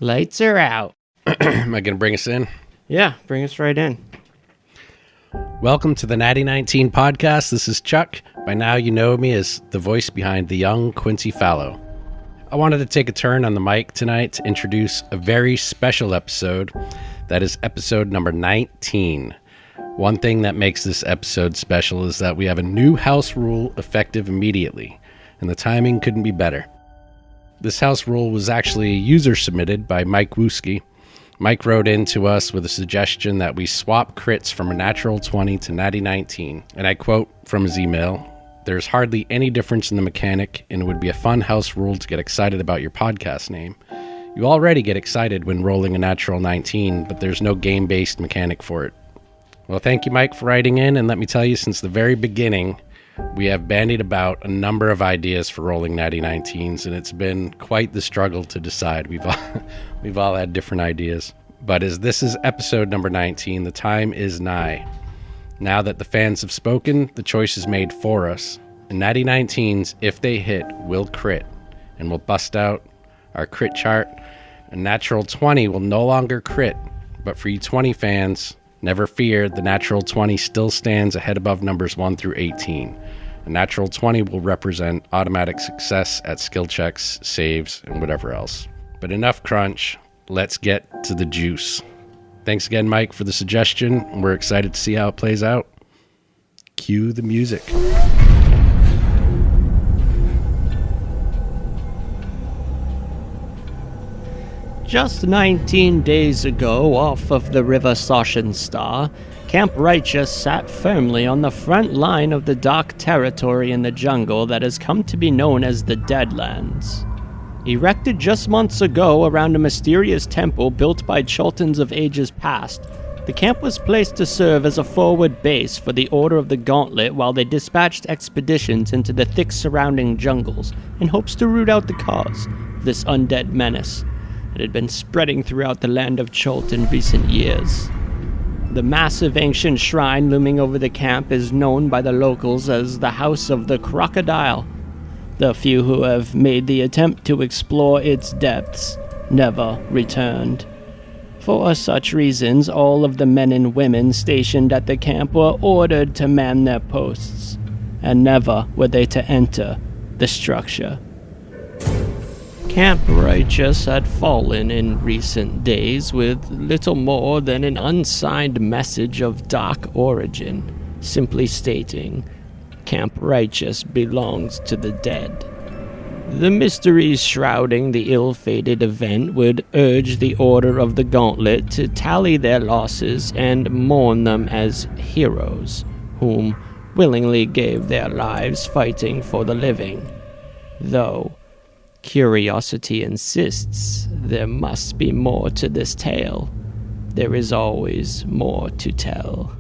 Lights are out. Am I going to bring us in? Yeah, bring us right in. Welcome to the Natty 19 podcast. This is Chuck. By now you know me as the voice behind the young Quincy Fallow. I wanted to take a turn on the mic tonight to introduce a very special episode. That is episode number 19. One thing that makes this episode special is that we have a new house rule effective immediately, and the timing couldn't be better. This house rule was actually user submitted by Mike Wooski. Mike wrote in to us with a suggestion that we swap crits from a natural 20 to natty 19. And I quote from his email, "There's hardly any difference in the mechanic, and it would be a fun house rule to get excited about your podcast name. You already get excited when rolling a natural 19, but there's no game-based mechanic for it." Well, thank you, Mike, for writing in, and let me tell you, since the very beginning, we have bandied about a number of ideas for rolling natty 19s, and it's been quite the struggle to decide. We've all had different ideas. But as this is episode number 19, the time is nigh. Now that the fans have spoken, the choice is made for us. And natty 19s, if they hit, will crit, and we'll bust out our crit chart. A natural 20 will no longer crit, but for you 20 fans, never fear, the natural 20 still stands ahead above numbers 1 through 18. A natural 20 will represent automatic success at skill checks, saves, and whatever else. But enough crunch. Let's get to the juice. Thanks again, Mike, for the suggestion. We're excited to see how it plays out. Cue the music. Just 19 days ago, off of the River Sachsenstadt, Camp Righteous sat firmly on the front line of the dark territory in the jungle that has come to be known as the Deadlands. Erected just months ago around a mysterious temple built by Chultans of ages past, the camp was placed to serve as a forward base for the Order of the Gauntlet while they dispatched expeditions into the thick surrounding jungles in hopes to root out the cause of this undead menace that had been spreading throughout the land of Chult in recent years. The massive ancient shrine looming over the camp is known by the locals as the House of the Crocodile. The few who have made the attempt to explore its depths never returned. For such reasons, all of the men and women stationed at the camp were ordered to man their posts, and never were they to enter the structure. Camp Righteous had fallen in recent days with little more than an unsigned message of dark origin, simply stating, "Camp Righteous belongs to the dead." The mysteries shrouding the ill-fated event would urge the Order of the Gauntlet to tally their losses and mourn them as heroes, whom willingly gave their lives fighting for the living. Though curiosity insists there must be more to this tale. There is always more to tell.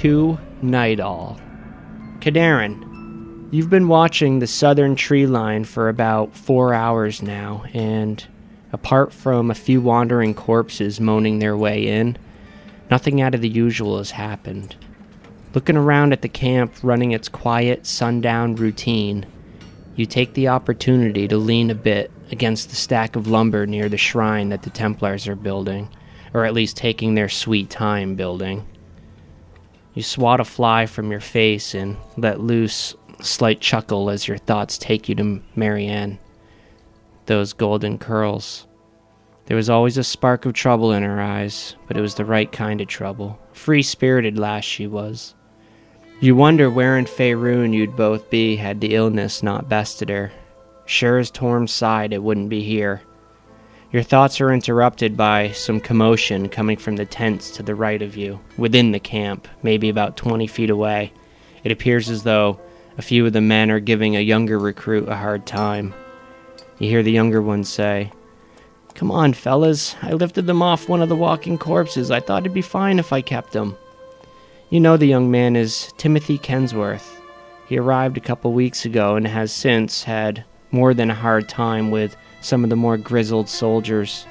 To Nightall. Kadarin, you've been watching the southern tree line for about 4 hours now, and apart from a few wandering corpses moaning their way in, nothing out of the usual has happened. Looking around at the camp running its quiet sundown routine, you take the opportunity to lean a bit against the stack of lumber near the shrine that the Templars are building, or at least taking their sweet time building. You swat a fly from your face and let loose a slight chuckle as your thoughts take you to Marianne. Those golden curls. There was always a spark of trouble in her eyes, but it was the right kind of trouble. Free-spirited lass she was. You wonder where in Faerun you'd both be had the illness not bested her. Sure as Torm's side it wouldn't be here. Your thoughts are interrupted by some commotion coming from the tents to the right of you, within the camp, maybe about 20 feet away. It appears as though a few of the men are giving a younger recruit a hard time. You hear the younger one say, "Come on, fellas. I lifted them off one of the walking corpses. I thought it'd be fine if I kept them." You know the young man is Timothy Kensworth. He arrived a couple weeks ago and has since had more than a hard time with some of the more grizzled soldiers.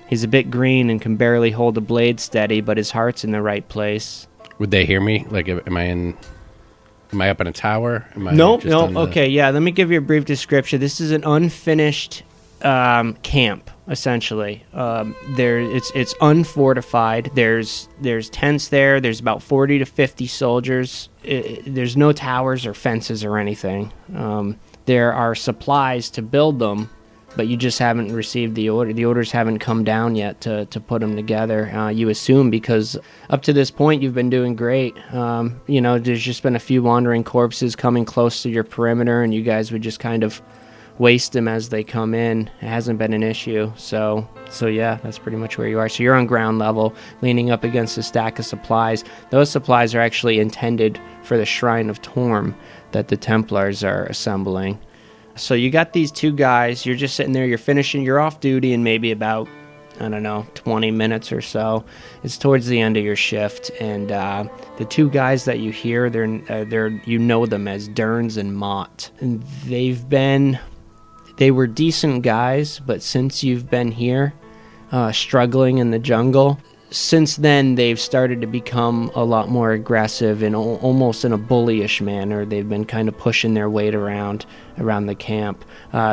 He's a bit green and can barely hold a blade steady, but his heart's in the right place. Would they hear me? Like, am I up in a tower? No. Okay, yeah, let me give you a brief description. This is an unfinished camp, essentially. It's unfortified. There's tents there. There's about 40 to 50 soldiers. There's no towers or fences or anything. There are supplies to build them, but you just haven't received the order. The orders haven't come down yet to put them together. You assume because up to this point you've been doing great. There's just been a few wandering corpses coming close to your perimeter, and you guys would just kind of waste them as they come in. It hasn't been an issue. So yeah, that's pretty much where you are. So you're on ground level, leaning up against a stack of supplies. Those supplies are actually intended for the Shrine of Torm that the Templars are assembling. So you got these two guys, you're just sitting there, you're off duty in maybe about, 20 minutes or so. It's towards the end of your shift, and the two guys that you hear, you know them as Derns and Mott. And they were decent guys, but since you've been here, struggling in the jungle, since then they've started to become a lot more aggressive and almost in a bullyish manner. They've been kind of pushing their weight around the camp.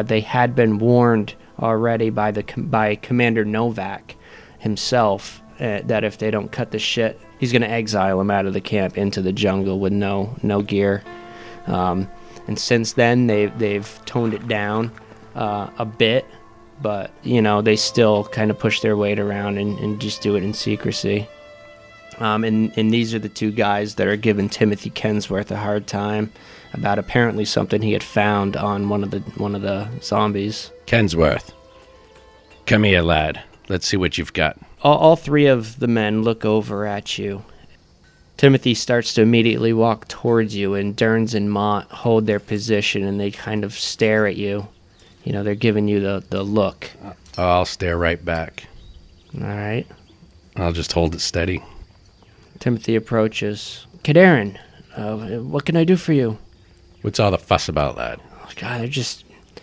They had been warned already by Commander Novak himself that if they don't cut the shit, he's going to exile them out of the camp into the jungle with no gear. And since then they've toned it down a bit. But, they still kind of push their weight around and just do it in secrecy. And these are the two guys that are giving Timothy Kensworth a hard time about apparently something he had found on one of the zombies. Kensworth, come here, lad. Let's see what you've got. All three of the men look over at you. Timothy starts to immediately walk towards you, and Derns and Mott hold their position, and they kind of stare at you. They're giving you the look. I'll stare right back. All right. I'll just hold it steady. Timothy approaches. Kadarin, what can I do for you? What's all the fuss about, lad? Oh, God, I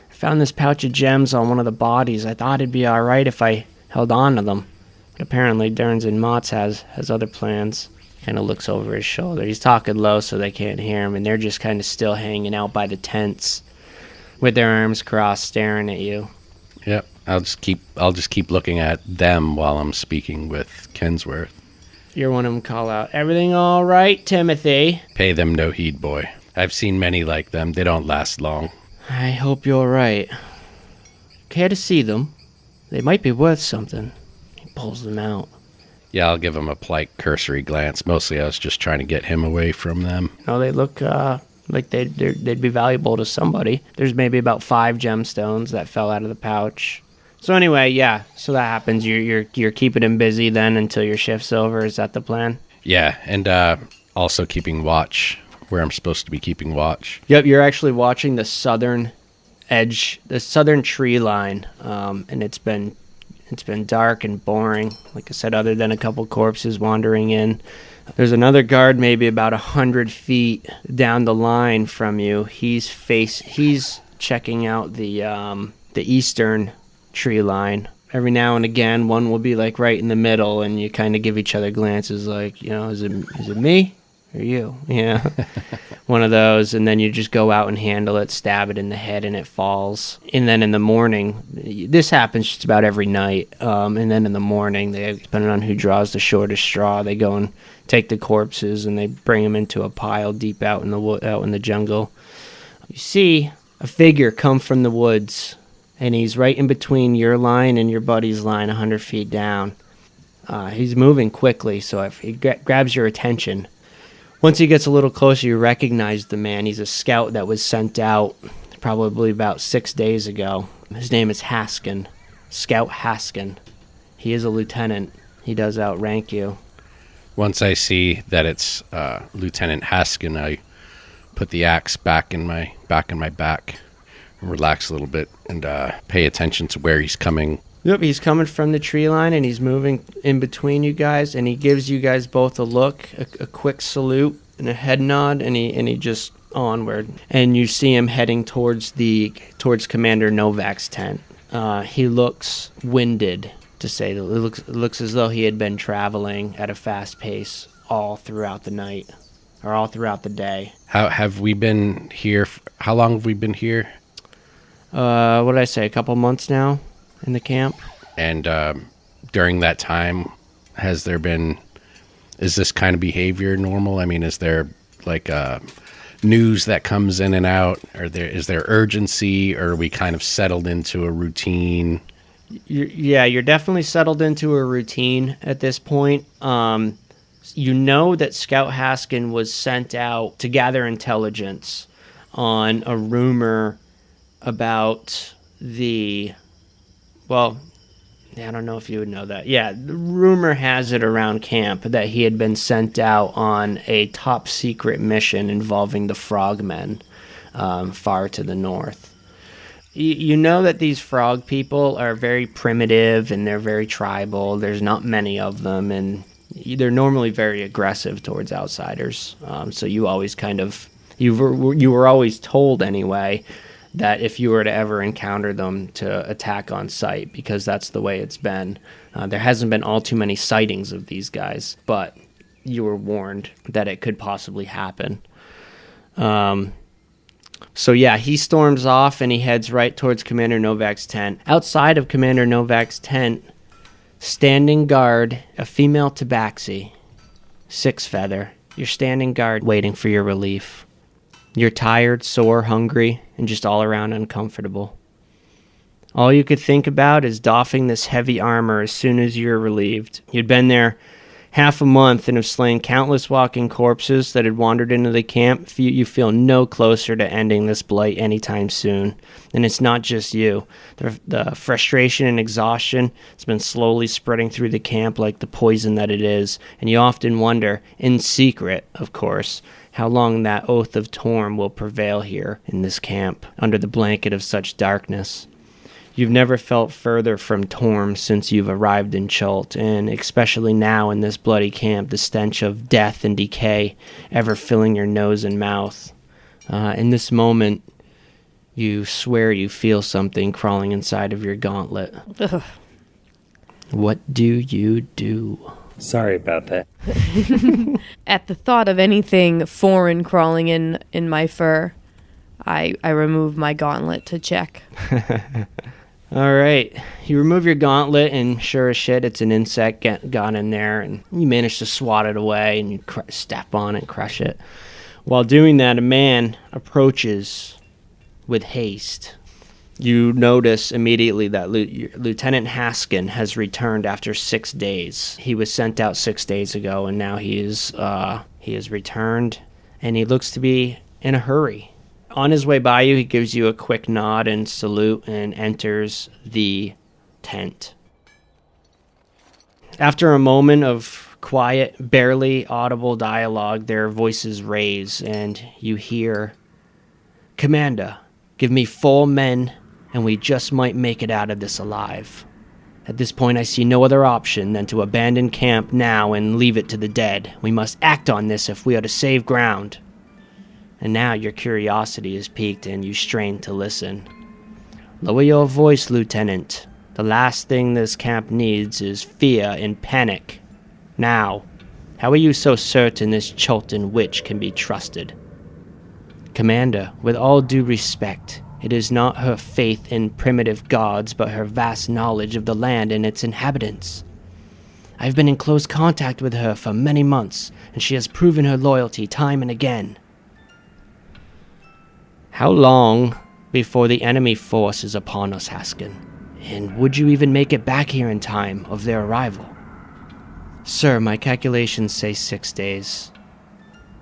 found this pouch of gems on one of the bodies. I thought it'd be all right if I held on to them. But apparently Derns and Motts has other plans. Kind of looks over his shoulder. He's talking low so they can't hear him, and they're just kind of still hanging out by the tents, with their arms crossed, staring at you. Yep, I'll just keep looking at them while I'm speaking with Kensworth. You're one of them call out, "Everything all right, Timothy?" Pay them no heed, boy. I've seen many like them. They don't last long. I hope you're right. Care to see them? They might be worth something. He pulls them out. Yeah, I'll give him a polite cursory glance. Mostly I was just trying to get him away from them. No, they look like they'd be valuable to somebody. There's maybe about 5 gemstones that fell out of the pouch. So anyway, yeah. So that happens. You're keeping him busy then until your shift's over. Is that the plan? Yeah, and also keeping watch where I'm supposed to be keeping watch. Yep, you're actually watching the southern edge, the southern tree line, and it's been dark and boring. Like I said, other than a couple corpses wandering in. There's another guard maybe about 100 feet down the line from you. He's checking out the eastern tree line. Every now and again, one will be like right in the middle, and you kind of give each other glances like, is it me or you? Yeah, one of those. And then you just go out and handle it, stab it in the head, and it falls. And then in the morning, this happens just about every night. And then in the morning, depending on who draws the shortest straw, they go and take the corpses and they bring them into a pile deep out in the jungle. You see a figure come from the woods, and he's right in between your line and your buddy's line, 100 feet down. He's moving quickly, so if he grabs your attention. Once he gets a little closer, you recognize the man. He's a scout that was sent out probably about 6 days ago. His name is Haskin, Scout Haskin. He is a lieutenant. He does outrank you. Once I see that it's Lieutenant Haskin, I put the axe back in my back and relax a little bit. and pay attention to where he's coming. Yep, he's coming from the tree line, and he's moving in between you guys, and he gives you guys both a look, a quick salute, and a head nod, and he just onward. And you see him heading towards Commander Novak's tent. He looks winded, to say that. It looks as though he had been traveling at a fast pace all throughout the night, or all throughout the day. How have we been here? How long have we been here? What did I say? A couple months now in the camp. And during that time, is this kind of behavior normal? I mean, is there like news that comes in and out? Is there urgency, or are we kind of settled into a routine? You're definitely settled into a routine at this point. You know that Scout Haskin was sent out to gather intelligence on a rumor about I don't know if you would know that. Yeah, the rumor has it around camp that he had been sent out on a top secret mission involving the frogmen far to the north. You know that these frog people are very primitive and they're very tribal. There's not many of them, and they're normally very aggressive towards outsiders. So you always you were always told anyway that if you were to ever encounter them, to attack on sight, because that's the way it's been. There hasn't been all too many sightings of these guys, but you were warned that it could possibly happen. So yeah, he storms off and he heads right towards Commander Novak's tent. Outside of Commander Novak's tent, standing guard, a female tabaxi, 6 feather. You're standing guard waiting for your relief. You're tired, sore, hungry, and just all around uncomfortable. All you could think about is doffing this heavy armor as soon as you're relieved. You'd been there half a month and have slain countless walking corpses that had wandered into the camp. You feel no closer to ending this blight anytime soon. And it's not just you. The frustration and exhaustion has been slowly spreading through the camp like the poison that it is. And you often wonder, in secret, of course, how long that oath of Torm will prevail here in this camp, under the blanket of such darkness. You've never felt further from Torm since you've arrived in Chult, and especially now in this bloody camp, the stench of death and decay ever filling your nose and mouth. In this moment, you swear you feel something crawling inside of your gauntlet. Ugh. What do you do? Sorry about that. At the thought of anything foreign crawling in my fur, I remove my gauntlet to check. All right. You remove your gauntlet, and sure as shit, it's an insect got in there, and you manage to swat it away, and you step on it and crush it. While doing that, a man approaches with haste. You notice immediately that Lieutenant Haskin has returned after 6 days. He was sent out 6 days ago, and now he has returned, and he looks to be in a hurry. On his way by you, he gives you a quick nod and salute and enters the tent. After a moment of quiet, barely audible dialogue, their voices raise, and you hear, "Commander, give me 4 men, and we just might make it out of this alive. At this point, I see no other option than to abandon camp now and leave it to the dead. We must act on this if we are to save ground." And now your curiosity is piqued and you strain to listen. "Lower your voice, Lieutenant. The last thing this camp needs is fear and panic. Now, how are you so certain this Chultan witch can be trusted?" "Commander, with all due respect, it is not her faith in primitive gods, but her vast knowledge of the land and its inhabitants. I've been in close contact with her for many months, and she has proven her loyalty time and again." "How long before the enemy force is upon us, Haskin? And would you even make it back here in time of their arrival?" "Sir, my calculations say 6 days.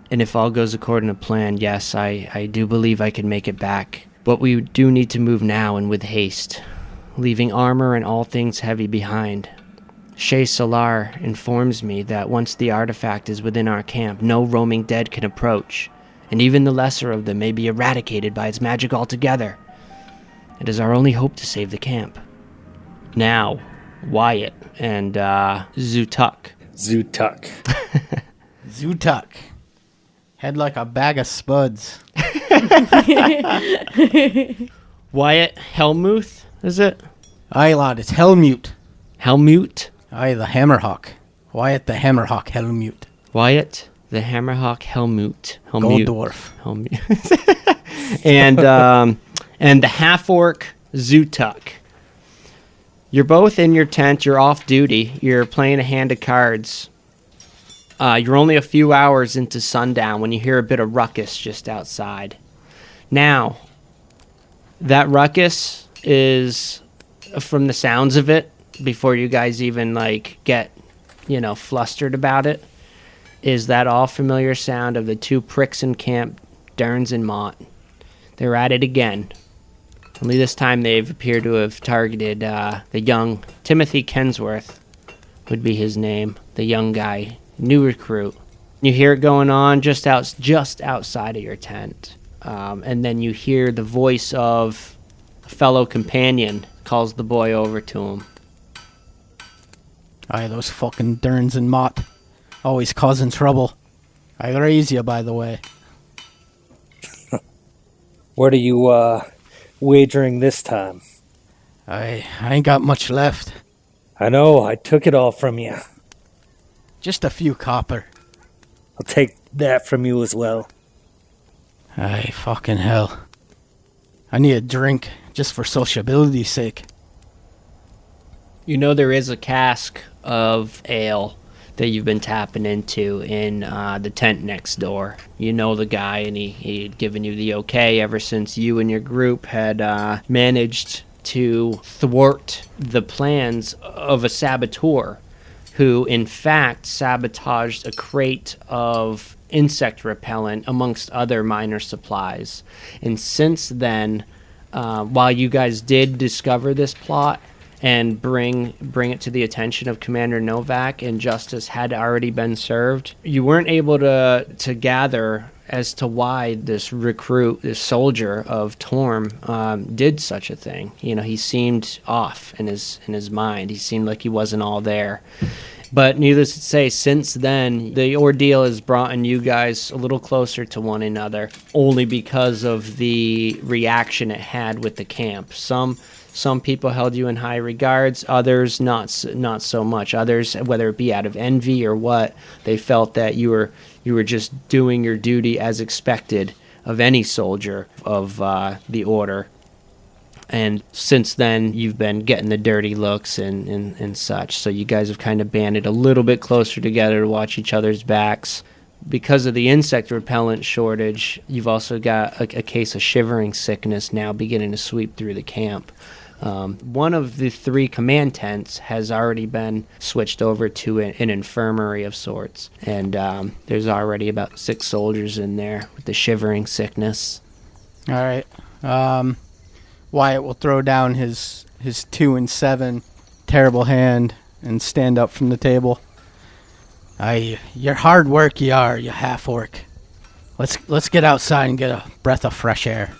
And if all goes according to plan, yes, I do believe I can make it back. But we do need to move now and with haste, leaving armor and all things heavy behind. Shea Solar informs me that once the artifact is within our camp, no roaming dead can approach, and even the lesser of them may be eradicated by its magic altogether. It is our only hope to save the camp. Now, Wyatt and Zutuk. Zutuk. Zutuk. Head like a bag of spuds. Wyatt Helmuth, is it? Aye, lad, it's Helmute. Helmute? Aye, the Hammerhawk. Wyatt the Hammerhawk Helmute. Wyatt the Hammerhawk Helmute. Gold Dwarf. Helmute. And the half-orc Zutuk. You're both in your tent. You're off duty. You're playing a hand of cards. You're only a few hours into sundown when you hear a bit of ruckus just outside. Now, that ruckus is, from the sounds of it, before you guys even get, flustered about it, is that all familiar sound of the two pricks in camp, Derns and Mott. They're at it again. Only this time they've appeared to have targeted the young Timothy Kensworth, would be his name, the young guy, new recruit. You hear it going on just outside of your tent. And then you hear the voice of a fellow companion calls the boy over to him. Aye, those fucking Derns and Mott. Always causing trouble. I raise you, by the way. What are you, wagering this time? I ain't got much left. I know, I took it all from you. Just a few copper. I'll take that from you as well. Aye, fucking hell. I need a drink, just for sociability's sake. You know there is a cask of ale that you've been tapping into in the tent next door. You know the guy, and he'd given you the okay ever since you and your group had managed to thwart the plans of a saboteur who, in fact, sabotaged a crate of insect repellent amongst other minor supplies. And since then, while you guys did discover this plot and bring it to the attention of Commander Novak, and justice had already been served, you weren't able to gather as to why this recruit, this soldier of Torm, did such a thing. He seemed off in his mind. He seemed like he wasn't all there. But needless to say, since then, the ordeal has brought you guys a little closer to one another, only because of the reaction it had with the camp. Some people held you in high regards, others not so much. Others, whether it be out of envy or what, they felt that you were just doing your duty as expected of any soldier of the order. And since then, you've been getting the dirty looks and such. So you guys have kind of banded a little bit closer together to watch each other's backs. Because of the insect repellent shortage, you've also got a case of shivering sickness now beginning to sweep through the camp. One of the 3 command tents has already been switched over to an infirmary of sorts. And there's already about 6 soldiers in there with the shivering sickness. All right. Wyatt will throw down his 2 and 7 terrible hand and stand up from the table. Aye, you're hard work, you are, you half-orc. Let's get outside and get a breath of fresh air.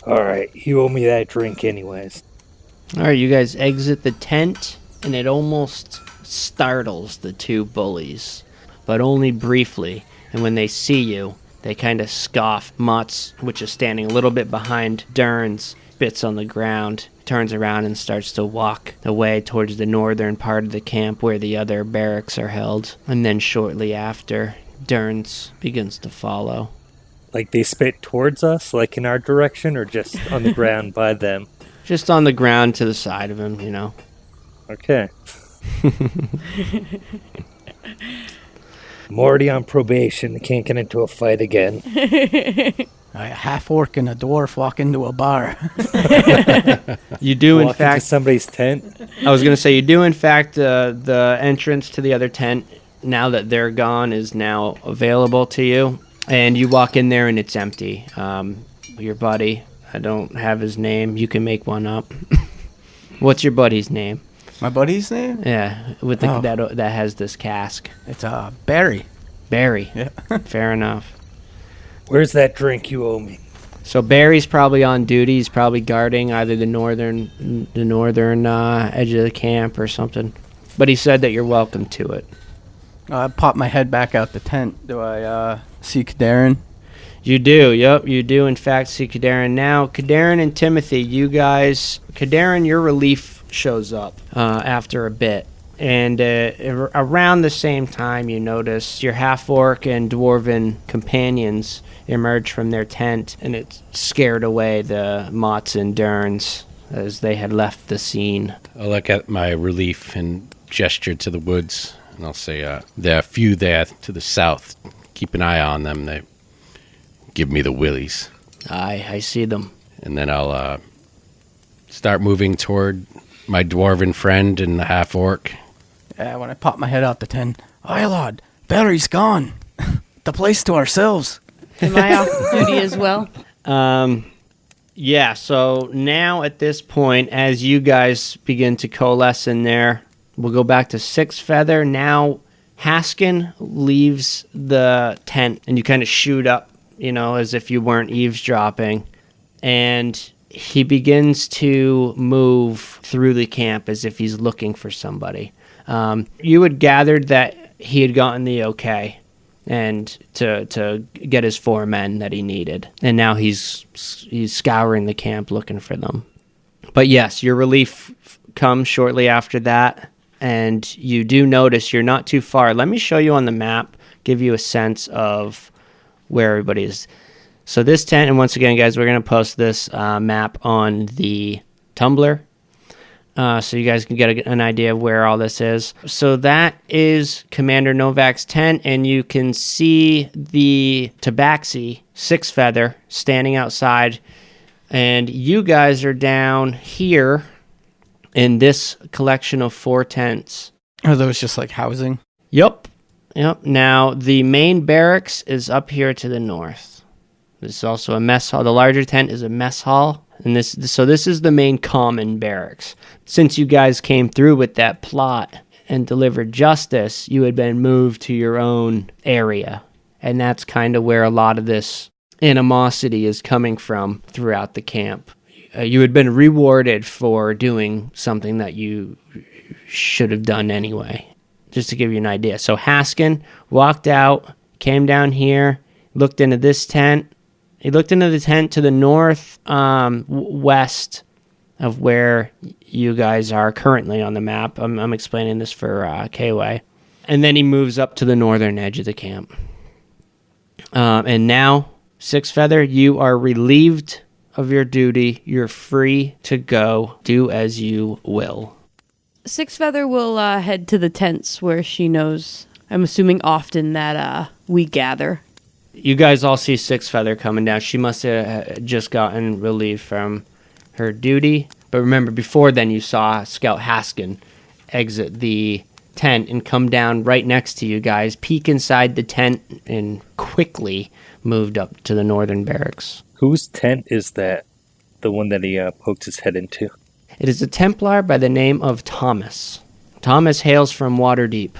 Alright, you owe me that drink anyways. Alright, you guys exit the tent, and it almost startles the 2 bullies, but only briefly. And when they see you, they kind of scoff. Mutz, which is standing a little bit behind Derns, spits on the ground, turns around and starts to walk away towards the northern part of the camp where the other barracks are held. And then shortly after, Derns begins to follow. Like they spit towards us, like in our direction, or just on the ground by them? Just on the ground to the side of him, Okay. I'm already on probation. Can't get into a fight again. A half-orc and a dwarf walk into a bar. You do, in Walk fact... into somebody's tent? I was going to say, you do, in fact, the entrance to the other tent, now that they're gone, is now available to you. And you walk in there, and it's empty. Your buddy, I don't have his name. You can make one up. What's your buddy's name? My buddy's name? Yeah, with that has this cask. It's Barry. Barry. Yeah. Fair enough. Where's that drink you owe me? So Barry's probably on duty. He's probably guarding either the northern edge of the camp or something. But he said that you're welcome to it. I pop my head back out the tent. Do I see Kadarin? You do, yep. You do, in fact, see Kadarin. Now, Kadarin and Timothy, you guys... Kadarin, your relief shows up after a bit. And around the same time, you notice your half-orc and dwarven companions emerge from their tent, and it scared away the Motts and Derns as they had left the scene. I'll look at my relief and gesture to the woods, and I'll say, there are a few there to the south. Keep an eye on them. They give me the willies. Aye, I see them. And then I'll start moving toward my dwarven friend and the half-orc. Yeah, when I pop my head out the tent, aye, lord, Barry's gone. The place to ourselves. Am I off duty as well? Yeah, so now at this point, as you guys begin to coalesce in there, we'll go back to Six Feather. Now, Haskin leaves the tent, and you kind of shoot up, as if you weren't eavesdropping. And he begins to move through the camp as if he's looking for somebody. You had gathered that he had gotten the okay and to get his 4 men that he needed. And now he's scouring the camp looking for them. But yes, your relief comes shortly after that. And you do notice you're not too far. Let me show you on the map, give you a sense of where everybody is. So this tent, and once again, guys, we're going to post this map on the Tumblr. So you guys can get an idea of where all this is. So that is Commander Novak's tent, and you can see the Tabaxi, Six Feather, standing outside. And you guys are down here in this collection of 4 tents. Are those just like housing? Yep. Now, the main barracks is up here to the north. This is also a mess hall. The larger tent is a mess hall. And this is the main common barracks. Since you guys came through with that plot and delivered justice, you had been moved to your own area. And that's kind of where a lot of this animosity is coming from throughout the camp. You had been rewarded for doing something that you should have done anyway, just to give you an idea. So Haskin walked out, came down here, looked into this tent. He looked into the tent to the north west of where you guys are currently on the map. I'm explaining this for KY. And then he moves up to the northern edge of the camp. And now, Six Feather, you are relieved of your duty. You're free to go. Do as you will. Six Feather will head to the tents where she knows, I'm assuming often, that we gather. You guys all see Six Feather coming down. She must have just gotten relieved from her duty. But remember, before then you saw Scout Haskin exit the tent and come down right next to you guys, peek inside the tent, and quickly moved up to the northern barracks. Whose tent is that? The one that he poked his head into? It is a Templar by the name of Thomas. Thomas hails from Waterdeep.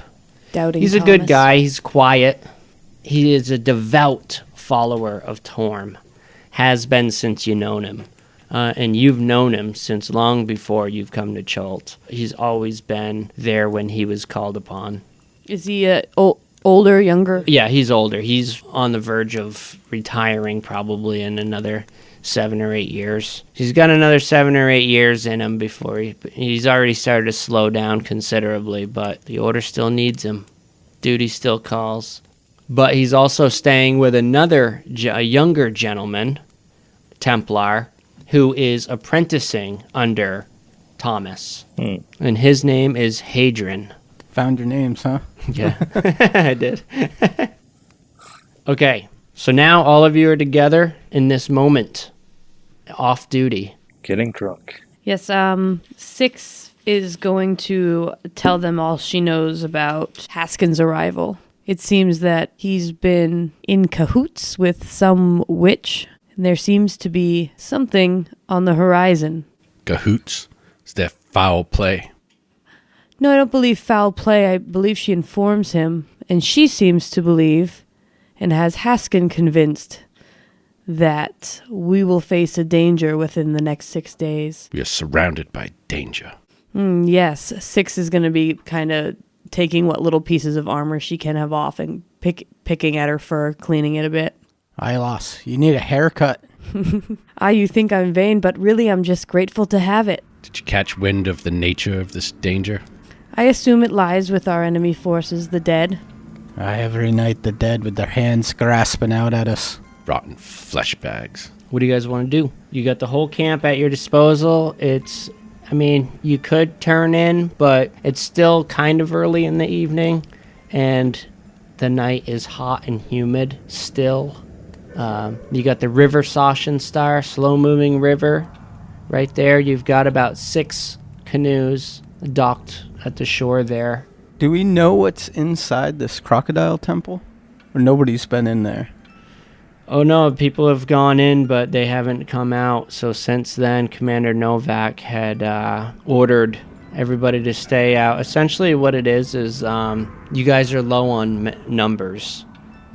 Doubting He's Thomas. a good guy. He's quiet. He is a devout follower of Torm. Has been since you known him. And you've known him since long before you've come to Chult. He's always been there when he was called upon. Is he older, younger? Yeah, he's older. He's on the verge of retiring probably in another 7 or 8 years. He's got another 7 or 8 years in him before he's already started to slow down considerably, but the order still needs him. Duty still calls. But he's also staying with a younger gentleman, Templar, who is apprenticing under Thomas. And his name is Hadrian. Found your names, huh? Yeah, I did. Okay, so now all of you are together in this moment, off duty. Getting drunk. Yes, Six is going to tell them all she knows about Haskin's arrival. It seems that he's been in cahoots with some witch, and there seems to be something on the horizon. Cahoots? Is that foul play? No, I don't believe foul play. I believe she informs him, and she seems to believe, and has Haskin convinced, that we will face a danger within the next 6 days. We are surrounded by danger. Yes, Six is going to be kind of taking what little pieces of armor she can have off and picking at her fur, cleaning it a bit. Ilos, you need a haircut. You think I'm vain, but really I'm just grateful to have it. Did you catch wind of the nature of this danger? I assume it lies with our enemy forces, the dead. Every night the dead with their hands grasping out at us. Rotten flesh bags. What do you guys want to do? You got the whole camp at your disposal. You could turn in, but it's still kind of early in the evening, and the night is hot and humid still. You got the River Sachenstar, slow-moving river. Right there, you've got about 6 canoes docked at the shore there. Do we know what's inside this crocodile temple? Or nobody's been in there? Oh no, people have gone in, but they haven't come out. So since then, Commander Novak had ordered everybody to stay out. Essentially what it is you guys are low on numbers.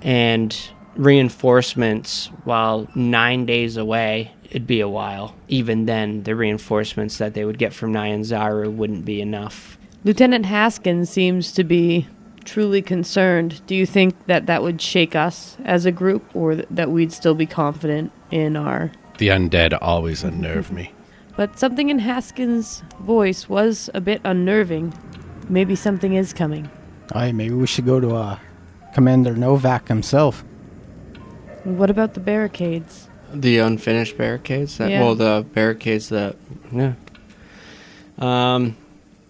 And reinforcements, while 9 days away, it'd be a while. Even then, the reinforcements that they would get from Nyanzaru wouldn't be enough. Lieutenant Haskins seems to be truly concerned. Do you think that would shake us as a group, or that we'd still be confident in our... The undead always unnerve me. But something in Haskins' voice was a bit unnerving. Maybe something is coming. Maybe we should go to Commander Novak himself. What about the barricades? The unfinished barricades? The barricades that... Yeah.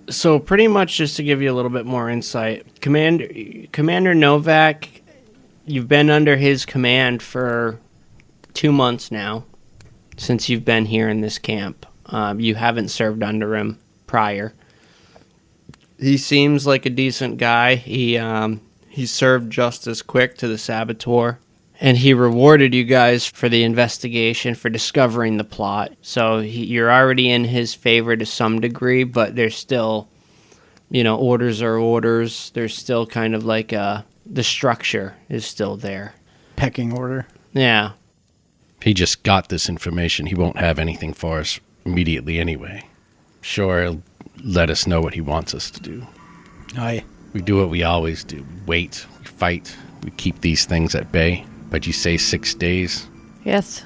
So pretty much just to give you a little bit more insight, Commander Novak, you've been under his command for 2 months now, since you've been here in this camp. You haven't served under him prior. He seems like a decent guy. He served just as quick to the Saboteur, and he rewarded you guys for the investigation, for discovering the plot. So you're already in his favor to some degree, but there's still, orders are orders. There's still kind of like the structure is still there. Pecking order. Yeah. He just got this information. He won't have anything for us immediately anyway. Sure, he'll let us know what he wants us to do. Aye. We do what we always do. We wait, we fight, we keep these things at bay. But you say 6 days? Yes.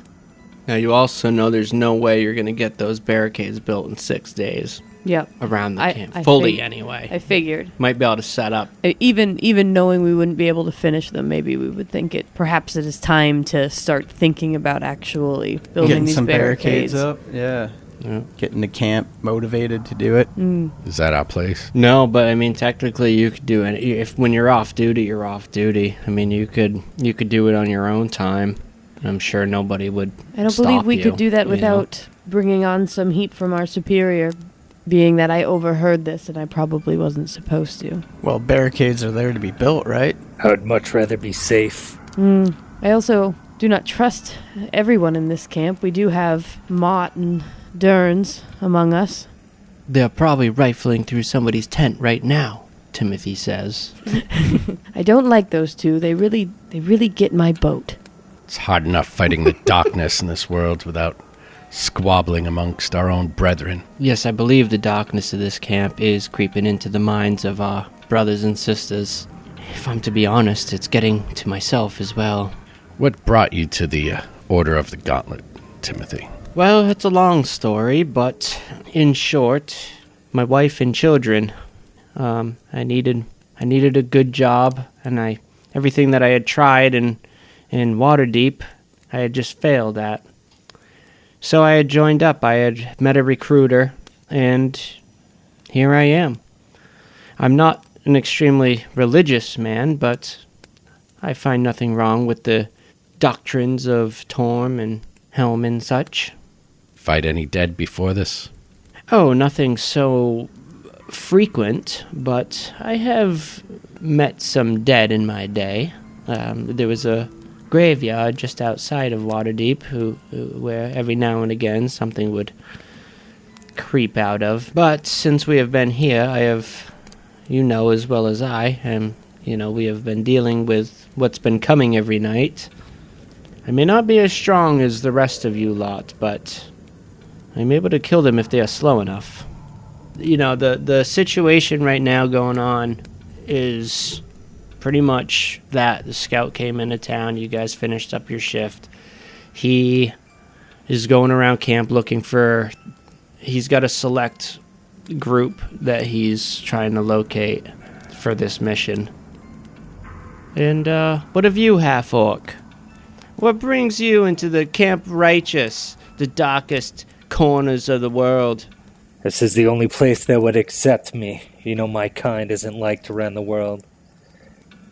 Now you also know there's no way you're going to get those barricades built in 6 days. Yep. Around the camp. Fully anyway. I figured. Might be able to set up. Even knowing we wouldn't be able to finish them, maybe we would think perhaps it is time to start thinking about actually building Getting these some barricades up. Yeah. Yeah. Getting the camp motivated to do it. Is that our place? No, but technically you could do it. When you're off duty, you're off duty. You could do it on your own time. I'm sure nobody would. I don't believe we could do that without bringing on some heat from our superior, being that I overheard this and I probably wasn't supposed to. Well, barricades are there to be built, right? I would much rather be safe. I also do not trust everyone in this camp. We do have Mott and Derns among us. They're probably rifling through somebody's tent right now, Timothy says. I don't like those two. They really get my boat. It's hard enough fighting the darkness in this world without squabbling amongst our own brethren. Yes, I believe the darkness of this camp is creeping into the minds of our brothers and sisters. If I'm to be honest, it's getting to myself as well. What brought you to the Order of the Gauntlet, Timothy? Well, it's a long story, but in short, my wife and children, I needed a good job, and everything that I had tried in Waterdeep, I had just failed at. So I had joined up. I had met a recruiter, and here I am. I'm not an extremely religious man, but I find nothing wrong with the doctrines of Torm and Helm and such. Fight any dead before this? Oh, nothing so frequent, but I have met some dead in my day. There was a graveyard just outside of Waterdeep where every now and again something would creep out of. But since we have been here, I have, as well as I, and we have been dealing with what's been coming every night. I may not be as strong as the rest of you lot, but I'm able to kill them if they are slow enough. You know, the situation right now going on is pretty much that. The scout came into town, you guys finished up your shift. He is going around camp looking for... He's got a select group that he's trying to locate for this mission. And, what of you, half-orc? What brings you into the Camp Righteous, the darkest corners of the world? This is the only place that would accept me. You know, my kind isn't liked around the world.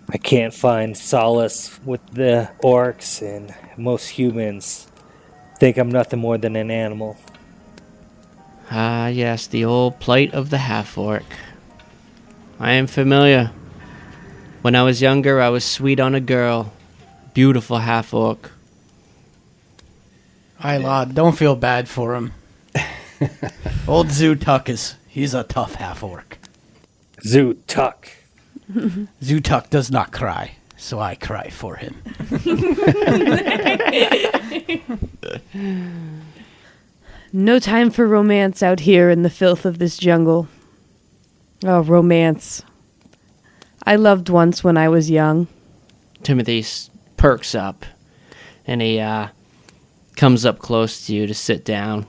I can't find solace with the orcs, and most humans think I'm nothing more than an animal. Ah, yes, the old plight of the half-orc. I am familiar. When I was younger, I was sweet on a girl. Beautiful half-orc. Aye, lad, don't feel bad for him. Old Zootuck he's a tough half-orc. Zoot-tuck. Zootuck does not cry, so I cry for him. No time for romance out here in the filth of this jungle. Oh, romance. I loved once when I was young. Timothy perks up, and he comes up close to you to sit down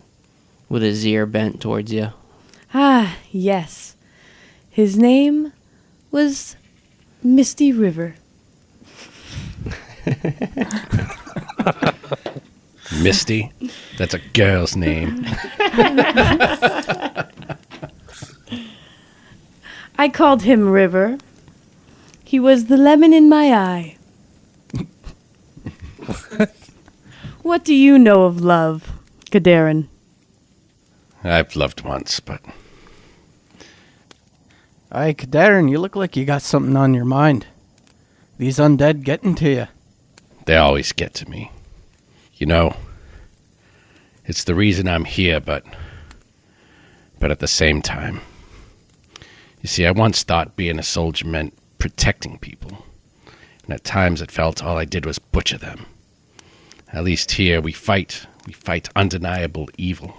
with his ear bent towards you. Ah, yes. His name was Misty River. Misty? That's a girl's name. I called him River. He was the lemon in my eye. What do you know of love, Kadarin? I've loved once, but... Aye, Kadarin, you look like you got something on your mind. These undead getting to you. They always get to me. You know, it's the reason I'm here, but at the same time... You see, I once thought being a soldier meant protecting people. And at times it felt all I did was butcher them. At least here we fight undeniable evil.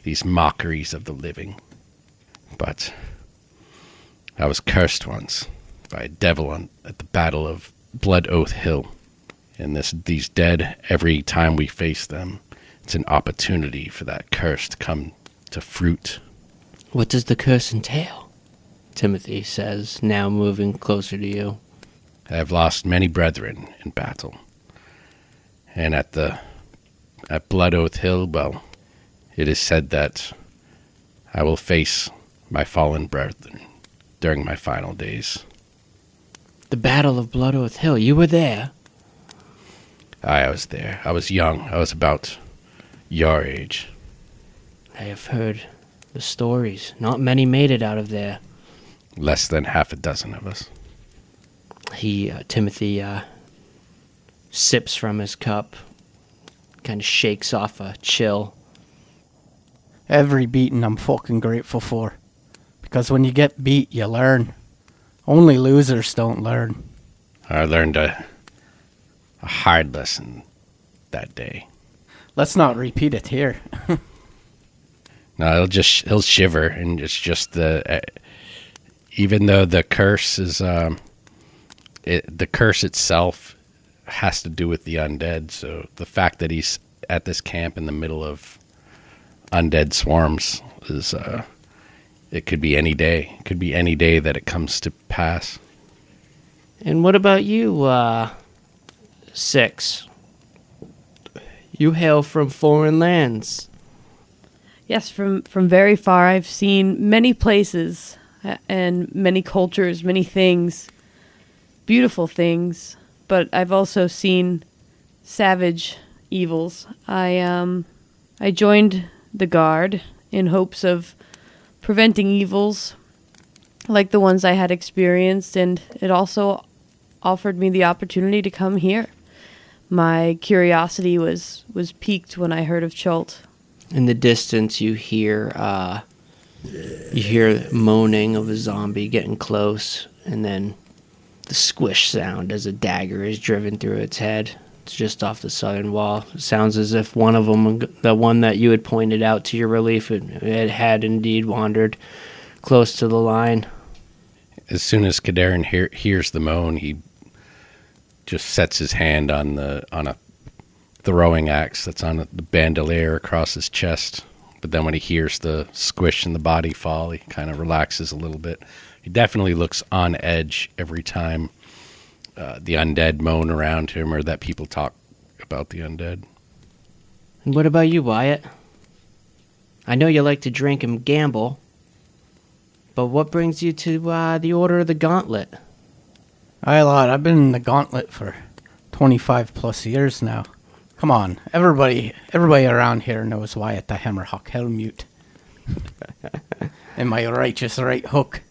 These mockeries of the living. But I was cursed once by a devil at the Battle of Blood Oath Hill. And these dead, every time we face them, it's an opportunity for that curse to come to fruit. What does the curse entail? Timothy says, now moving closer to you. I have lost many brethren in battle. And at Blood Oath Hill, well, it is said that I will face my fallen brethren during my final days. The Battle of Blood Oath Hill, you were there? I was there. I was young. I was about your age. I have heard the stories. Not many made it out of there. Less than half a dozen of us. Timothy sips from his cup, kind of shakes off a chill. Every beating I'm fucking grateful for. Because when you get beat, you learn. Only losers don't learn. I learned a hard lesson that day. Let's not repeat it here. No, he'll shiver, and it's just even though the curse is the curse itself has to do with the undead. So the fact that he's at this camp in the middle of undead swarms is it could be any day. It could be any day that it comes to pass. And what about you, Six? You hail from foreign lands. Yes, from very far. I've seen many places and many cultures, many things, beautiful things, but I've also seen savage evils. I joined the Guard in hopes of preventing evils like the ones I had experienced, and it also offered me the opportunity to come here. My curiosity was piqued when I heard of Chult. In the distance, you hear moaning of a zombie getting close, and then the squish sound as a dagger is driven through its head. It's just off the southern wall. It sounds as if one of them, the one that you had pointed out to your relief, it had indeed wandered close to the line. As soon as Kadarin hears the moan, he just sets his hand on a throwing axe that's on the bandolier across his chest. But then when he hears the squish and the body fall, he kind of relaxes a little bit. He definitely looks on edge every time the undead moan around him or that people talk about the undead. And what about you, Wyatt? I know you like to drink and gamble, but what brings you to the Order of the Gauntlet? Aye, lad, I've been in the Gauntlet for 25 plus years now. Come on, everybody around here knows Wyatt the Hammerhawk Helmute. And my righteous right hook.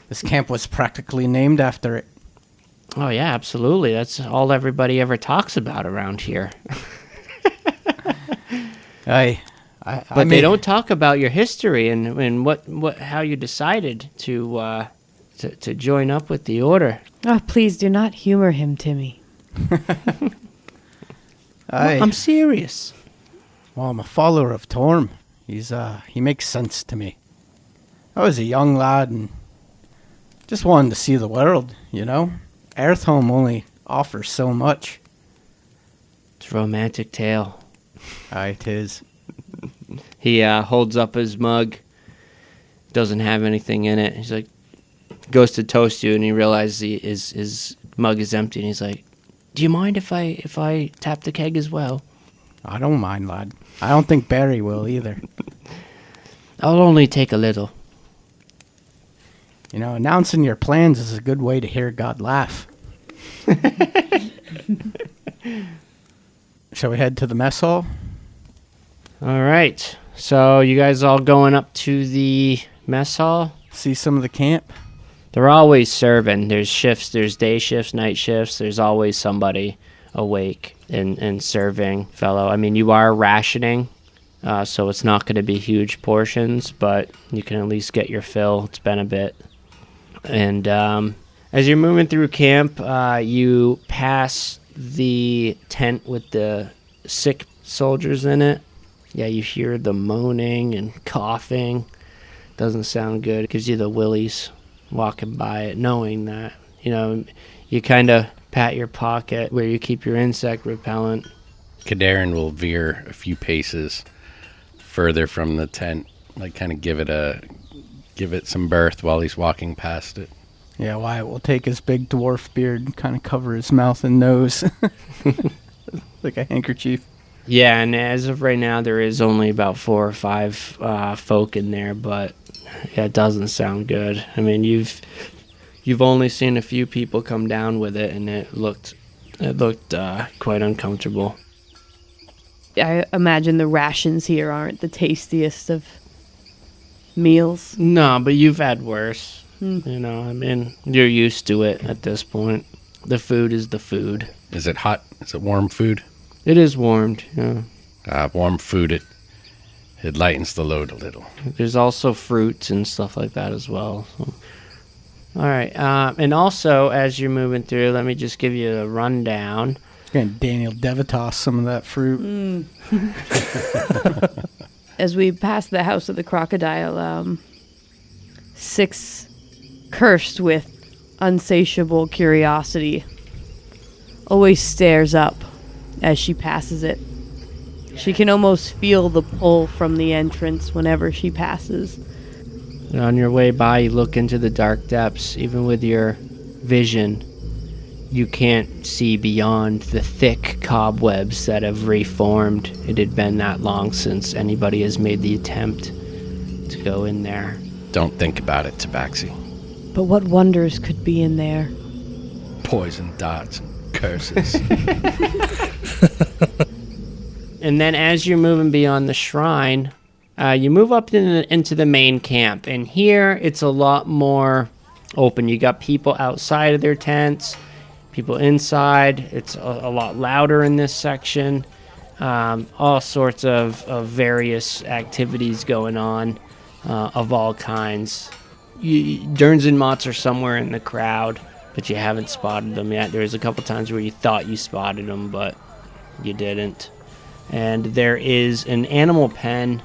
This camp was practically named after it. Oh, yeah, absolutely. That's all everybody ever talks about around here. But they don't talk about your history and how you decided to join up with the Order. Oh, please do not humor him, Timmy. Well, I'm serious. Well, I'm a follower of Torm. He makes sense to me. I was a young lad and just wanted to see the world, you know? Earthhome only offers so much. It's a romantic tale. Aye, 'tis. He holds up his mug. Doesn't have anything in it. He's like, goes to toast you, and he realizes his mug is empty, and he's like, "Do you mind if I tap the keg as well?" I don't mind, lad. I don't think Barry will either. I'll only take a little. You know, announcing your plans is a good way to hear God laugh. Shall we head to the mess hall? All right. So you guys all going up to the mess hall? See some of the camp? They're always serving. There's shifts. There's day shifts, night shifts. There's always somebody awake and serving fellow. I mean, you are rationing, so it's not going to be huge portions, but you can at least get your fill. It's been a bit. And as you're moving through camp, you pass the tent with the sick soldiers in it. Yeah, you hear the moaning and coughing. Doesn't sound good. It gives you the willies walking by it, knowing that, you know, you kind of pat your pocket where you keep your insect repellent. Kadarin will veer a few paces further from the tent, like kind of give it some berth while he's walking past it. Yeah, Wyatt will take his big dwarf beard and kind of cover his mouth and nose like a handkerchief. Yeah, and as of right now, there is only about 4 or 5 folk in there, but yeah, it doesn't sound good. I mean, you've only seen a few people come down with it, and it looked quite uncomfortable. I imagine the rations here aren't the tastiest of meals. No, but you've had worse. You know, I mean, you're used to it at this point. The food is the food. Is it hot? Is it warm food? It is warmed, yeah. Warm food, it lightens the load a little. There's also fruits and stuff like that as well. So. All right, and also, as you're moving through, let me just give you a rundown. Gonna Daniel Devitas some of that fruit. As we pass the house of the crocodile, Six, cursed with unsatiable curiosity, always stares up as she passes it. She can almost feel the pull from the entrance whenever she passes. On your way by, you look into the dark depths. Even with your vision, you can't see beyond the thick cobwebs that have reformed. It had been that long since anybody has made the attempt to go in there. Don't think about it, Tabaxi. But what wonders could be in there? Poison darts and curses. And then as you're moving beyond the shrine, you move up into the main camp. And here, it's a lot more open. You got people outside of their tents, people inside. It's a lot louder in this section. All sorts of various activities going on of all kinds. Derns and Motts are somewhere in the crowd. but you haven't spotted them yet. There was a couple times where you thought you spotted them, but you didn't. And there is an animal pen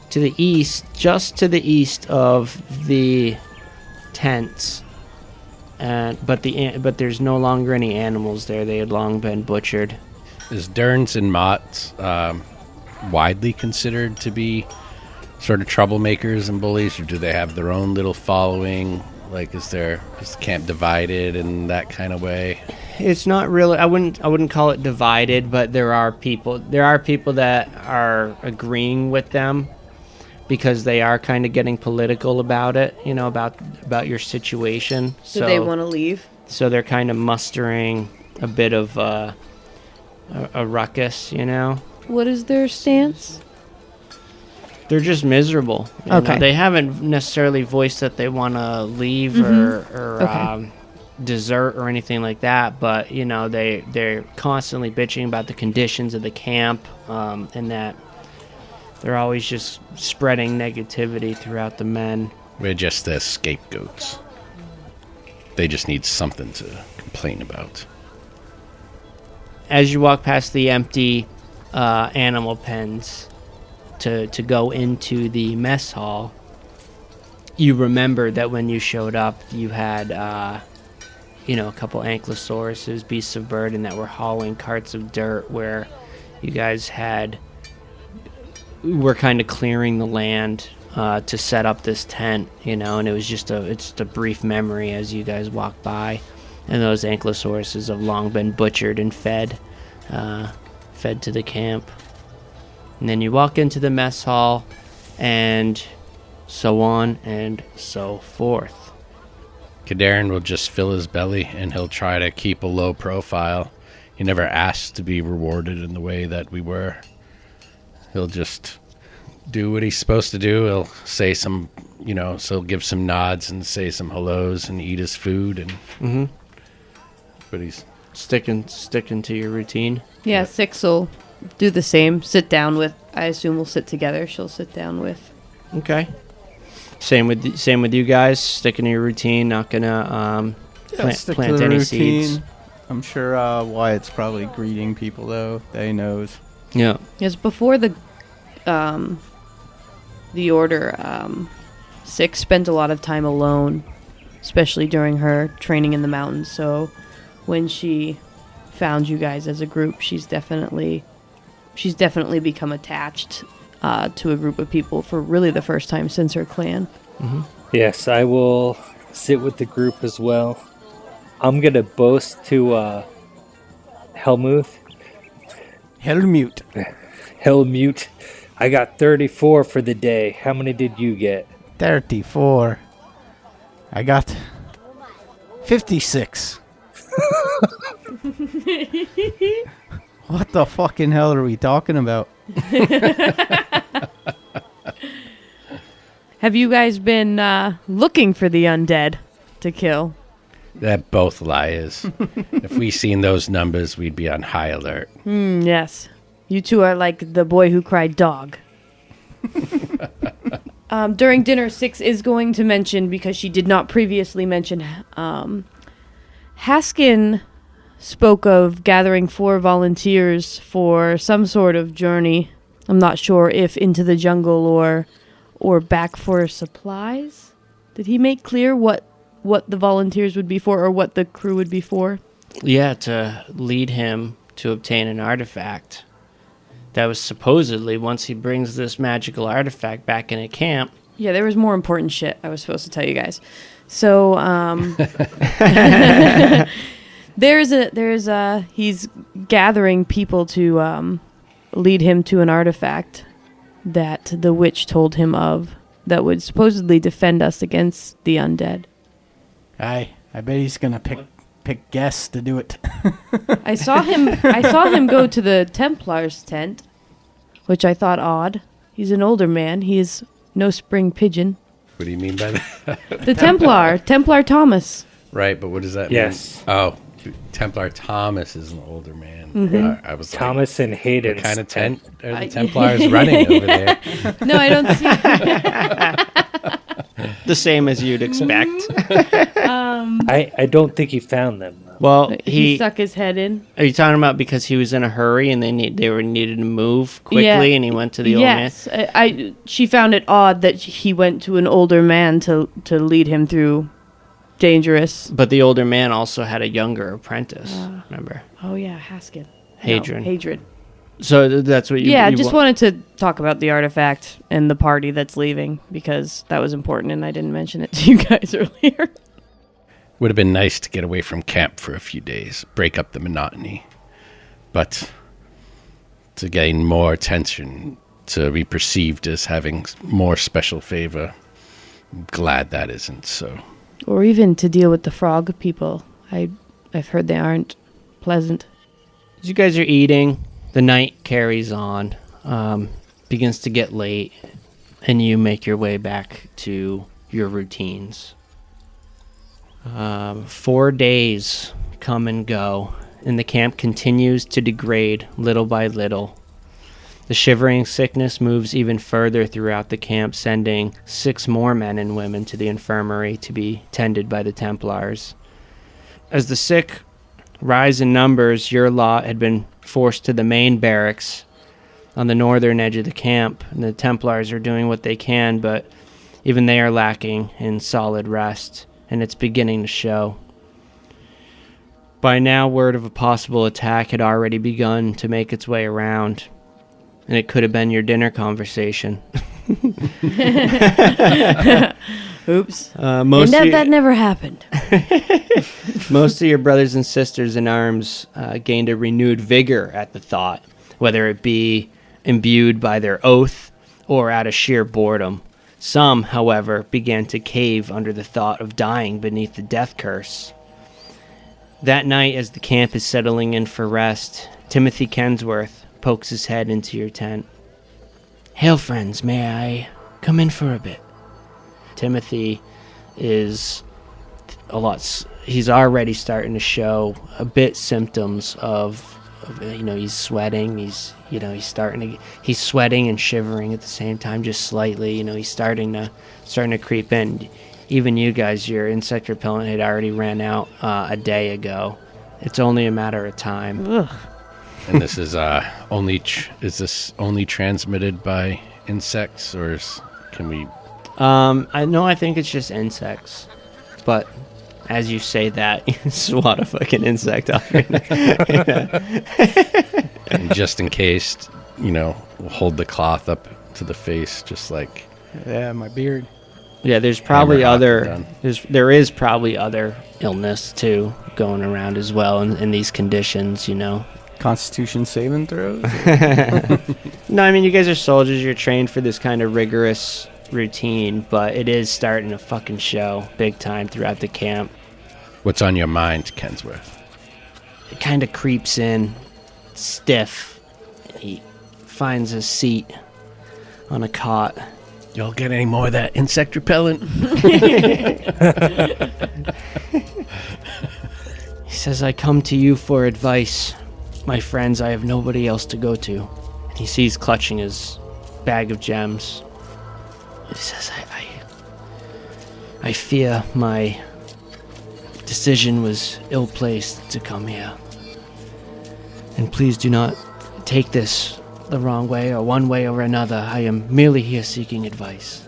to the east, just to the east of the tents. But there's no longer any animals there. They had long been butchered. Is Derns and Mott's widely considered to be sort of troublemakers and bullies, or do they have their own little following? Like, is the camp divided in that kind of way? It's not really. I wouldn't call it divided, but there are people that are agreeing with them because they are kind of getting political about it. About your situation. So they want to leave. So they're kind of mustering a bit of a ruckus. What is their stance? They're just miserable. Okay. They haven't necessarily voiced that they want to leave or desert or anything like that, but they're constantly bitching about the conditions of the camp, and that they're always just spreading negativity throughout the men. We're just the scapegoats. They just need something to complain about. As you walk past the empty animal pens to go into the mess hall, you remember that when you showed up, you had a couple ankylosauruses, beasts of burden that were hauling carts of dirt where you guys were kind of clearing the land to set up this tent, and it was just a brief memory as you guys walked by, and those ankylosauruses have long been butchered and fed to the camp. And then you walk into the mess hall, and so on and so forth. Kadarin will just fill his belly, and he'll try to keep a low profile. He never asked to be rewarded in the way that we were. He'll just do what he's supposed to do. He'll say some, so he'll give some nods and say some hellos and eat his food. And but he's sticking to your routine. Yeah, Six will do the same. Sit down with. I assume we'll sit together. She'll sit down with. Okay. Same with you guys. Sticking to your routine. Not gonna plant any seeds. I'm sure Wyatt's probably greeting people though. They knows. Yeah. Yes. Before the order, Six spent a lot of time alone, especially during her training in the mountains. So when she found you guys as a group, she's definitely become attached to a group of people for really the first time since her clan. Mm-hmm. Yes, I will sit with the group as well. I'm going to boast to Helmuth. Helmute. I got 34 for the day. How many did you get? 34. I got 56. What the fucking hell are we talking about? Have you guys been looking for the undead to kill? that both liars. If we seen those numbers, we'd be on high alert. Yes. You two are like the boy who cried dog. During dinner, Six is going to mention, because she did not previously mention, Haskin spoke of gathering 4 volunteers for some sort of journey. I'm not sure if into the jungle or back for supplies. Did he make clear what the volunteers would be for, or what the crew would be for? Yeah, to lead him to obtain an artifact. That was supposedly, once he brings this magical artifact back in a camp. Yeah, there was more important shit I was supposed to tell you guys. So, he's gathering people to lead him to an artifact that the witch told him of that would supposedly defend us against the undead. I bet he's gonna pick guests to do it. I saw him go to the Templar's tent, which I thought odd. He's an older man. He is no spring pigeon. What do you mean by that? The Templar Thomas. Right, but what does that mean? Oh, Templar Thomas is an older man. Mm-hmm. I was Thomas and Hayden. What kind of tent are the Templars running over there? No, I don't see. the same as you'd expect. I don't think he found them. Well, He stuck his head in. Are you talking about because he was in a hurry and they needed to move quickly, Yeah. and he went to the old man? Yes, she found it odd that he went to an older man to lead him through dangerous. But the older man also had a younger apprentice. Remember, Oh yeah, Haskin. Hadrian. No, Hadrian. So that's what you. Yeah, you just wanted to talk about the artifact and the party that's leaving because that was important, and I didn't mention it to you guys earlier. Would have been nice to get away from camp for a few days, break up the monotony. But to gain more attention, to be perceived as having more special favor, I'm glad that isn't so. Or even to deal with the frog people. I've heard they aren't pleasant. As you guys are eating, the night carries on, begins to get late, and you make your way back to your routines. 4 days come and go, and the camp continues to degrade little by little. The shivering sickness moves even further throughout the camp, sending 6 more men and women to the infirmary to be tended by the Templars. As the sick rise in numbers, your lot had been forced to the main barracks on the northern edge of the camp, and the Templars are doing what they can, but even they are lacking in solid rest, and it's beginning to show. By now, word of a possible attack had already begun to make its way around, and it could have been your dinner conversation. Oops. Most and of that never happened. Most of your brothers and sisters in arms gained a renewed vigor at the thought, whether it be imbued by their oath or out of sheer boredom. Some, however, began to cave under the thought of dying beneath the death curse. That night, as the camp is settling in for rest, Timothy Kensworth pokes his head into your tent. "Hail, friends, may I come in for a bit?" Timothy is he's already starting to show a bit symptoms of he's sweating, he's sweating and shivering at the same time, just slightly, he's starting to creep in. Even you guys, your insect repellent had already ran out a day ago. It's only a matter of time. Ugh. And this is is this only transmitted by insects, or can we? I think it's just insects, but as you say that, you swat a fucking insect off. And just in case, we'll hold the cloth up to the face, just like. Yeah, my beard. Yeah, there's probably Hammer there is probably other illness too going around as well in these conditions, Constitution saving throws? No, I mean, you guys are soldiers, you're trained for this kind of rigorous routine, but it is starting to fucking show big time throughout the camp. What's on your mind, Kensworth? It kind of creeps in stiff. He finds a seat on a cot. Y'all get any more of that insect repellent? He says, "I come to you for advice. My friends, I have nobody else to go to." And he sees clutching his bag of gems. He says, I fear my decision was ill-placed to come here. And please do not take this the wrong way or one way or another. I am merely here seeking advice.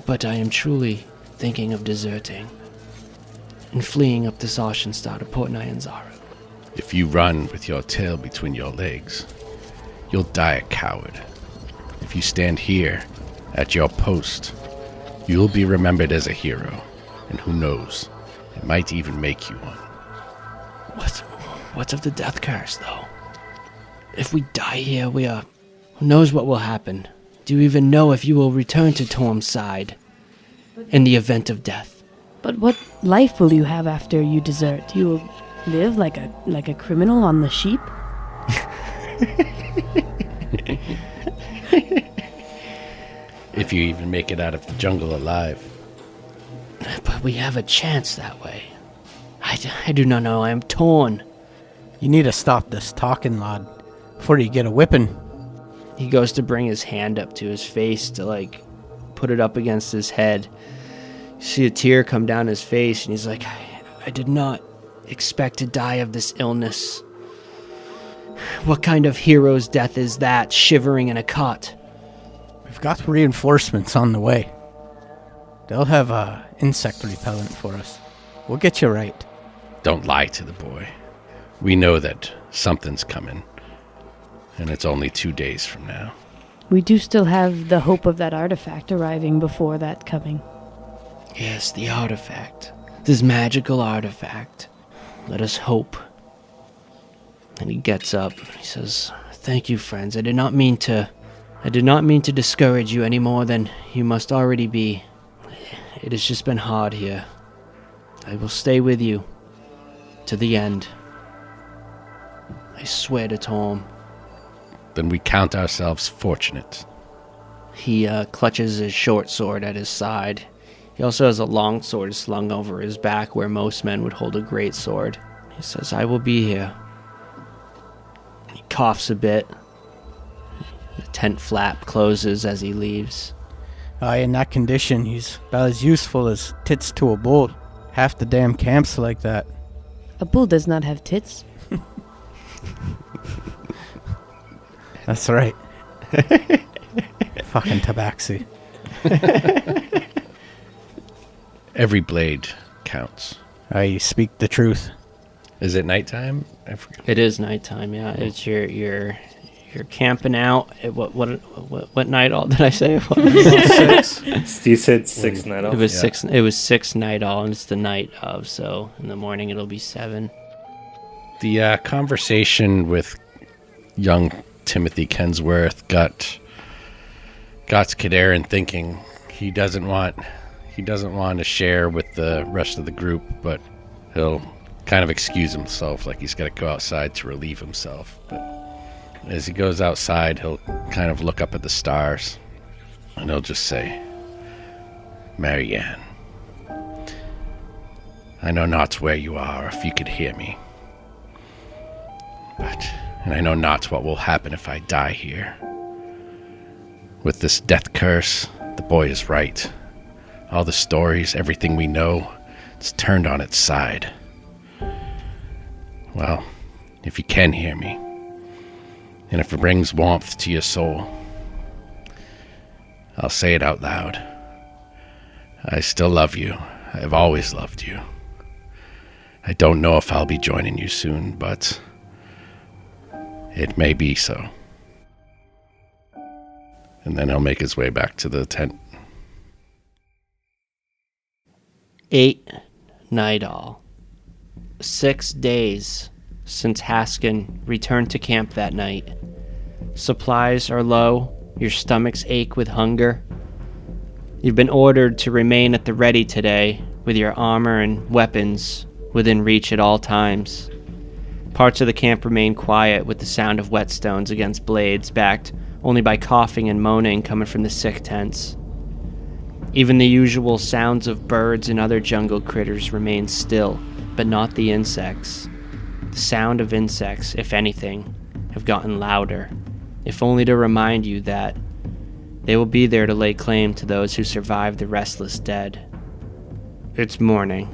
But I am truly thinking of deserting and fleeing up the Sarschenstadt to Port Nyanzara. If you run with your tail between your legs, you'll die a coward. If you stand here at your post, you'll be remembered as a hero. And who knows, it might even make you one. What's of the death curse, though? If we die here, who knows what will happen? Do you even know if you will return to Torm's side in the event of death? But what life will you have after you desert? You will live like a criminal on the sheep? If you even make it out of the jungle alive. But we have a chance that way. I do not know. I am torn. You need to stop this talking, lad, before you get a whipping. He goes to bring his hand up to his face to, put it up against his head. You see a tear come down his face, and he's like, I did not expect to die of this illness. What kind of hero's death is that, shivering in a cot? We've got reinforcements on the way. They'll have insect repellent for us. We'll get you right. Don't lie to the boy. We know that something's coming, and it's only 2 days from now. We do still have the hope of that artifact arriving before that coming. Yes, the artifact. This magical artifact. Let us hope. And he gets up. He says, "Thank you, friends. I did not mean to discourage you any more than you must already be. It has just been hard here. I will stay with you to the end. I swear to Tom." Then we count ourselves fortunate. He clutches his short sword at his side. He also has a long sword slung over his back where most men would hold a great sword. He says, "I will be here." He coughs a bit. The tent flap closes as he leaves. In that condition, he's about as useful as tits to a bull. Half the damn camp's like that. A bull does not have tits. That's right. Fucking tabaxi. Every blade counts. I speak the truth. Is it nighttime? I forget. It is nighttime, yeah. It's you're camping out. What night all did I say it was? 6. You said 6 night off. It was 6. It was 6 night all, and it's the night of. So in the morning it'll be 7. The conversation with young Timothy Kensworth got Kadarin thinking. He doesn't want to share with the rest of the group, but he'll kind of excuse himself, like he's got to go outside to relieve himself. But as he goes outside, he'll kind of look up at the stars, and he'll just say, "Marianne, I know not where you are, if you could hear me. And I know not what will happen if I die here. With this death curse, the boy is right. All the stories, everything we know, it's turned on its side. Well, if you can hear me, and if it brings warmth to your soul, I'll say it out loud. I still love you. I've always loved you. I don't know if I'll be joining you soon, but it may be so." And then he'll make his way back to the tent. 8 night all. 6 days since Haskin returned to camp that night. Supplies are low. Your stomachs ache with hunger. You've been ordered to remain at the ready today with your armor and weapons within reach at all times. Parts of the camp remain quiet with the sound of whetstones against blades, backed only by coughing and moaning coming from the sick tents. Even the usual sounds of birds and other jungle critters remain still, but not the insects. The sound of insects, if anything, have gotten louder, if only to remind you that they will be there to lay claim to those who survived the restless dead. It's morning.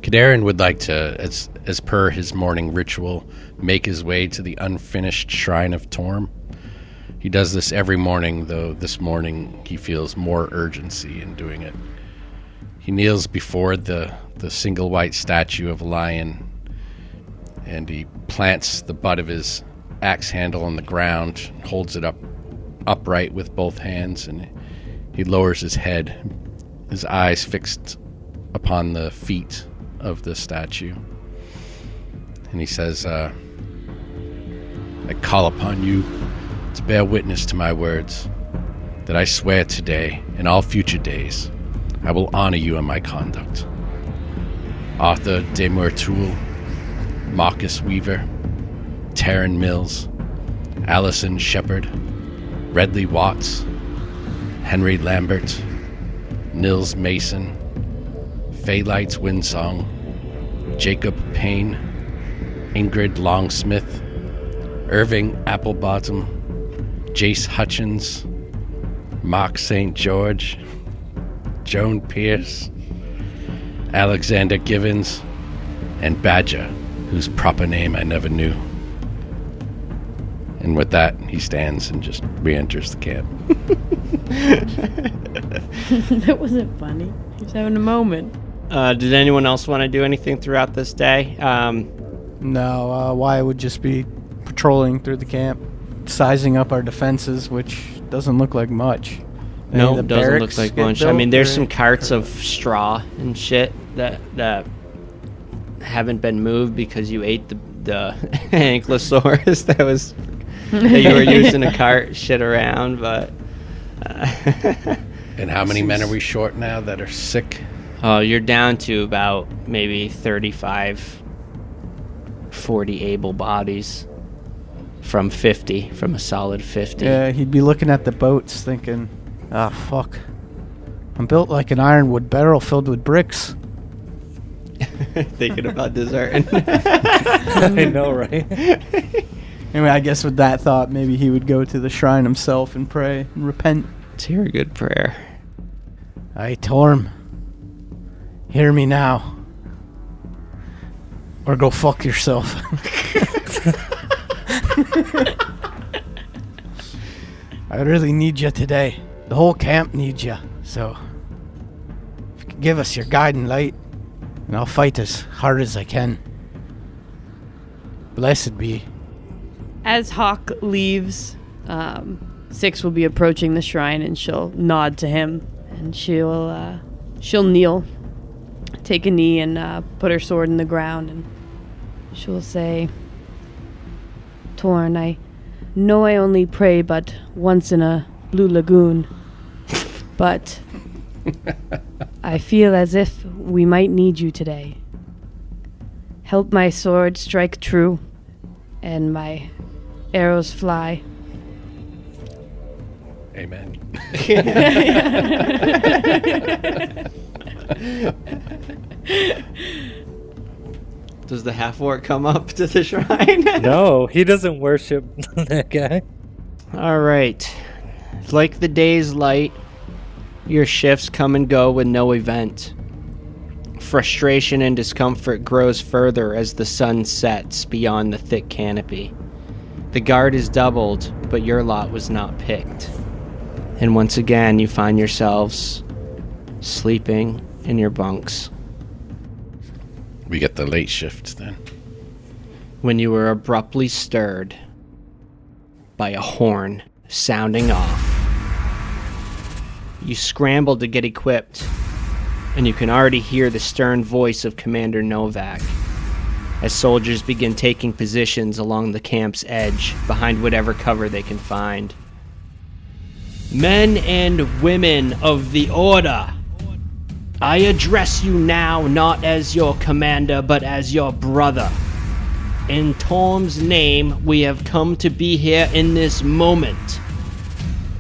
Kadarin would like to, as per his morning ritual, make his way to the unfinished Shrine of Torm. He does this every morning, though this morning he feels more urgency in doing it. He kneels before the single white statue of a lion, and he plants the butt of his axe handle on the ground, holds it upright with both hands, and he lowers his head, his eyes fixed upon the feet of the statue. And he says, I call upon you to bear witness to my words, that I swear today and all future days I will honor you in my conduct. Arthur de Murtul, Marcus Weaver, Taryn Mills, Allison Shepard, Redley Watts, Henry Lambert, Nils Mason, Phalites Windsong, Jacob Payne, Ingrid Longsmith, Irving Applebottom, Jace Hutchins, Mark St. George, Joan Pierce, Alexander Givens, and Badger, whose proper name I never knew. And with that, he stands and just re-enters the camp. That wasn't funny. He was having a moment. Did anyone else want to do anything throughout this day? No, Wyatt would just be patrolling through the camp, sizing up our defenses, which doesn't look like much. No, The it doesn't look barracks like get much. I built, mean, there's or- some carts of straw and shit that haven't been moved because you ate the ankylosaurus that you were using to cart shit around, but... And how many men are we short now that are sick? Oh, you're down to about maybe 35, 40 able bodies from 50, from a solid 50. Yeah, he'd be looking at the boats thinking, ah, fuck. I'm built like an ironwood barrel filled with bricks. Thinking about deserting. I know, right? Anyway, I guess with that thought, maybe he would go to the shrine himself and pray and repent. Let's hear a good prayer. Aye, Torm. Hear me now. Or go fuck yourself. I really need you today. The whole camp needs you. So, if you could give us your guiding light, and I'll fight as hard as I can. Blessed be. As Hawk leaves, Six will be approaching the shrine, and she'll nod to him, and she'll kneel, take a knee, and put her sword in the ground, and she'll say, Torn, I know I only pray but once in a blue lagoon, but I feel as if we might need you today. Help my sword strike true, and my arrows fly. Amen. Does the half-orc come up to the shrine? No, he doesn't worship that guy. All right. Like the day's light, your shifts come and go with no event. Frustration and discomfort grows further as the sun sets beyond the thick canopy. The guard is doubled, but your lot was not picked. And once again, you find yourselves sleeping in your bunks. We get the late shift then. When you were abruptly stirred by a horn sounding off. You scramble to get equipped, and you can already hear the stern voice of Commander Novak as soldiers begin taking positions along the camp's edge behind whatever cover they can find. Men and women of the Order, I address you now not as your commander, but as your brother. In Tom's name, we have come to be here in this moment,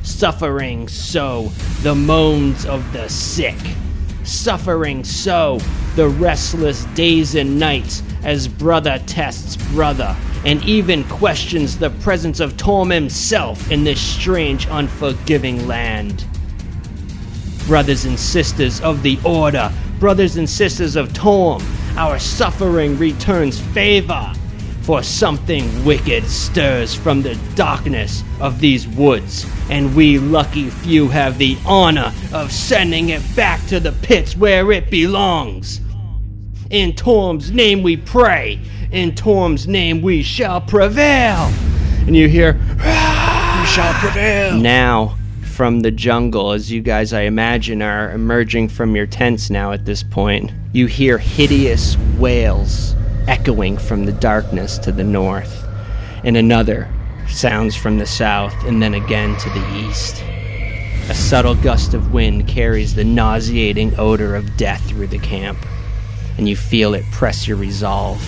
suffering so the moans of the sick, suffering so the restless days and nights as brother tests brother, and even questions the presence of Tom himself in this strange, unforgiving land. Brothers and sisters of the Order, brothers and sisters of Tom, our suffering returns favor, for something wicked stirs from the darkness of these woods, and we lucky few have the honor of sending it back to the pits where it belongs. In Tom's name we pray, in Tom's name we shall prevail. And you hear, we shall prevail. Now, from the jungle, as you guys, I imagine, are emerging from your tents now at this point, you hear hideous wails echoing from the darkness to the north, and another sounds from the south, and then again to the east. A subtle gust of wind carries the nauseating odor of death through the camp, and you feel it press your resolve.